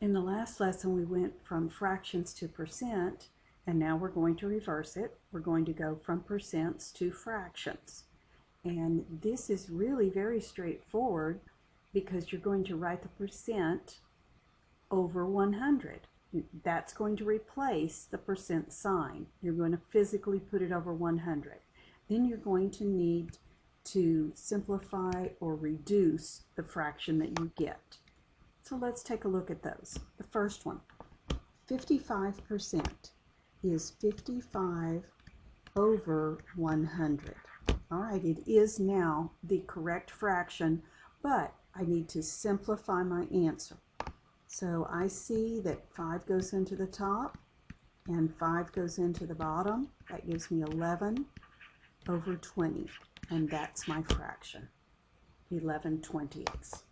In the last lesson, we went from fractions to percent, and now we're going to reverse it. We're going to go from percents to fractions. And this is really very straightforward because you're going to write the percent over 100. That's going to replace the percent sign. You're going to physically put it over 100. Then you're going to need to simplify or reduce the fraction that you get. So let's take a look at those. The first one, 55% is 55 over 100. All right, it is now the correct fraction, but I need to simplify my answer. So I see that 5 goes into the top and 5 goes into the bottom. That gives me 11 over 20, and that's my fraction, 11/20.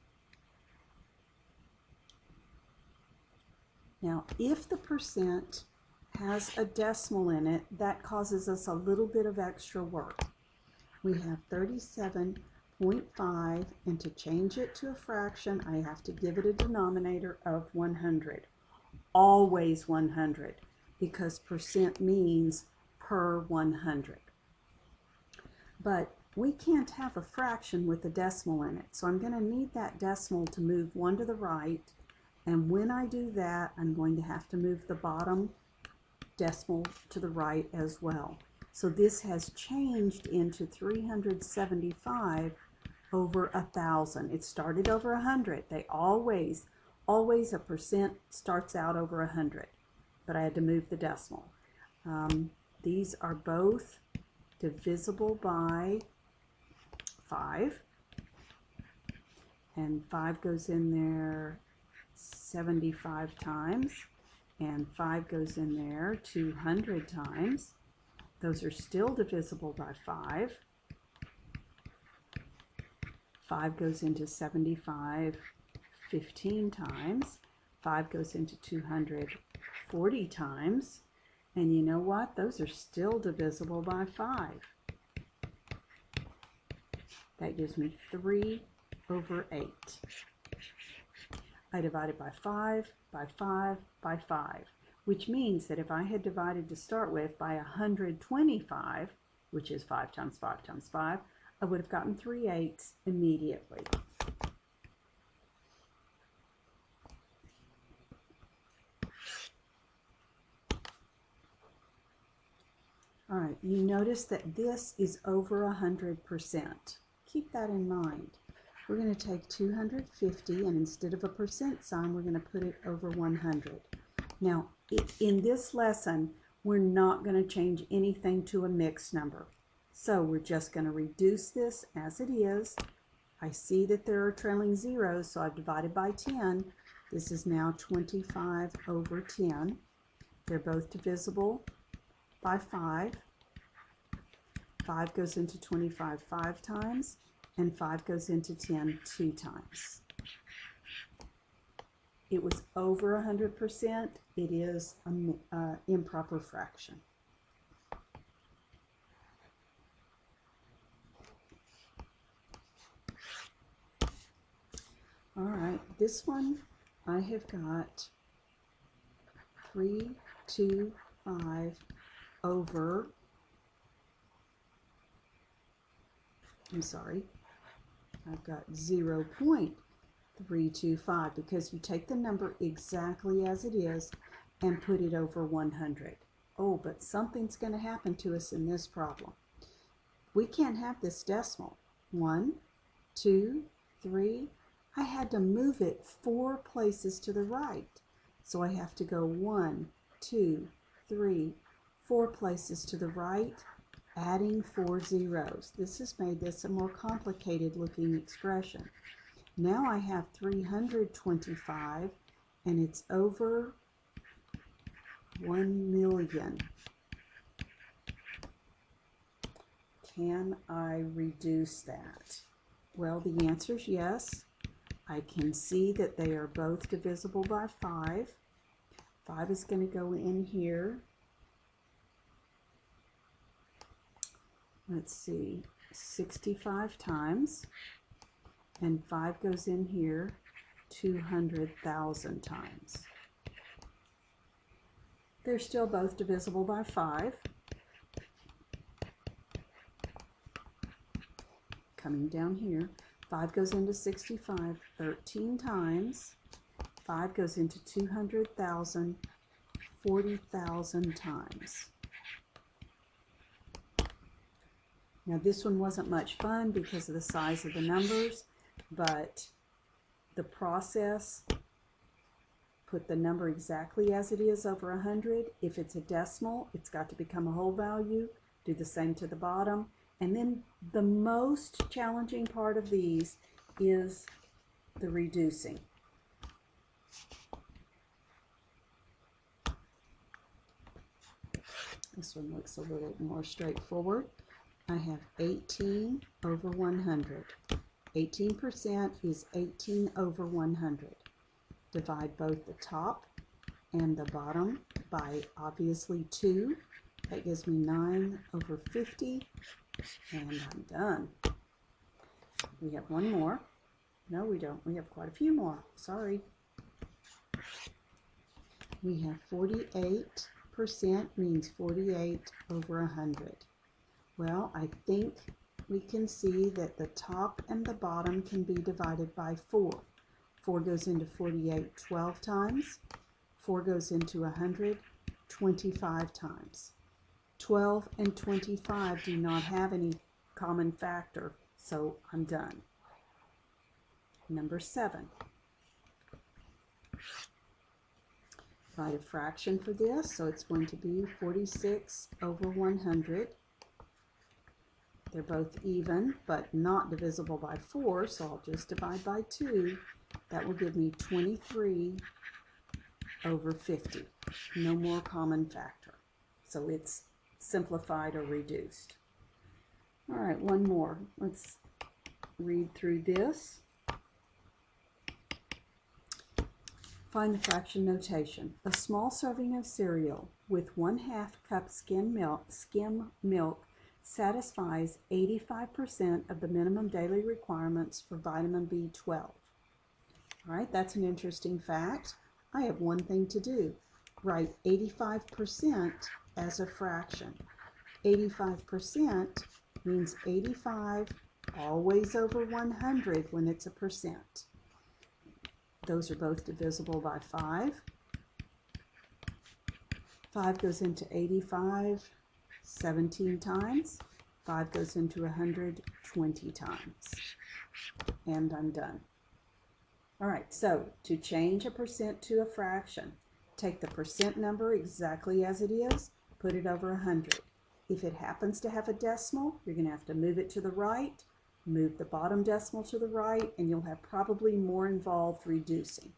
Now, if the percent has a decimal in it, that causes us a little bit of extra work. We have 37.5, and to change it to a fraction, I have to give it a denominator of 100. Always 100, because percent means per 100. But we can't have a fraction with a decimal in it, so I'm going to need that decimal to move one to the right. And when I do that, I'm going to have to move the bottom decimal to the right as well. So this has changed into 375 over 1,000. It started over 100. They always a percent starts out over 100. But I had to move the decimal. These are both divisible by 5. And 5 goes in there 75 times, and 5 goes in there 200 times. Those are still divisible by 5. 5 goes into 75 15 times. 5 goes into 200 40 times. And you know what? Those are still divisible by 5. That gives me 3 over 8. I divided by 5, by 5, by 5, which means that if I had divided to start with by 125, which is 5 times 5 times 5, I would have gotten 3/8 immediately. All right, you notice that this is over 100%. Keep that in mind. We're going to take 250, and instead of a percent sign, we're going to put it over 100. Now, in this lesson, we're not going to change anything to a mixed number. So we're just going to reduce this as it is. I see that there are trailing zeros, so I've divided by 10. This is now 25 over 10. They're both divisible by 5. 5 goes into 25 5 times, and 5 goes into 10 2 times. It was over 100%. It is an improper fraction. All right, this one I have got 325 over, I've got 0.325 because you take the number exactly as it is and put it over 100. Oh, but something's going to happen to us in this problem. We can't have this decimal. 1, 2, 3. I had to move it 4 places to the right. So I have to go 1, 2, 3, 4 places to the right, adding 4 zeros. This has made this a more complicated looking expression. Now I have 325, and it's over 1 million. Can I reduce that? Well, the answer is yes. I can see that they are both divisible by 5. 5 is going to go in here. Let's see, 65 times. And 5 goes in here 200,000 times. They're still both divisible by 5. Coming down here, 5 goes into 65 13 times. 5 goes into 200,000 40,000 times. Now this one wasn't much fun because of the size of the numbers, but the process, put the number exactly as it is over 100. If it's a decimal, it's got to become a whole value. Do the same to the bottom. And then the most challenging part of these is the reducing. This one looks a little more straightforward. I have 18 over 100. 18% is 18 over 100. Divide both the top and the bottom by obviously 2. That gives me 9 over 50, and I'm done. We have one more. No, we don't. We have quite a few more. Sorry. We have 48% means 48 over 100. Well, I think we can see that the top and the bottom can be divided by 4. 4 goes into 48 12 times. 4 goes into 100 25 times. 12 and 25 do not have any common factor, so I'm done. Number 7. Write a fraction for this, so it's going to be 46 over 100. They're both even, but not divisible by 4, so I'll just divide by 2. That will give me 23 over 50. No more common factor. So it's simplified or reduced. All right, one more. Let's read through this. Find the fraction notation. A small serving of cereal with 1/2 cup skim milk satisfies 85% of the minimum daily requirements for vitamin B12. All right, that's an interesting fact. I have one thing to do. Write 85% as a fraction. 85% means 85 always over 100 when it's a percent. Those are both divisible by 5. 5 goes into 85 17 times. 5 goes into 100 20 times. And I'm done. All right, so to change a percent to a fraction, take the percent number exactly as it is, put it over 100. If it happens to have a decimal, you're going to have to move it to the right, move the bottom decimal to the right, and you'll have probably more involved reducing.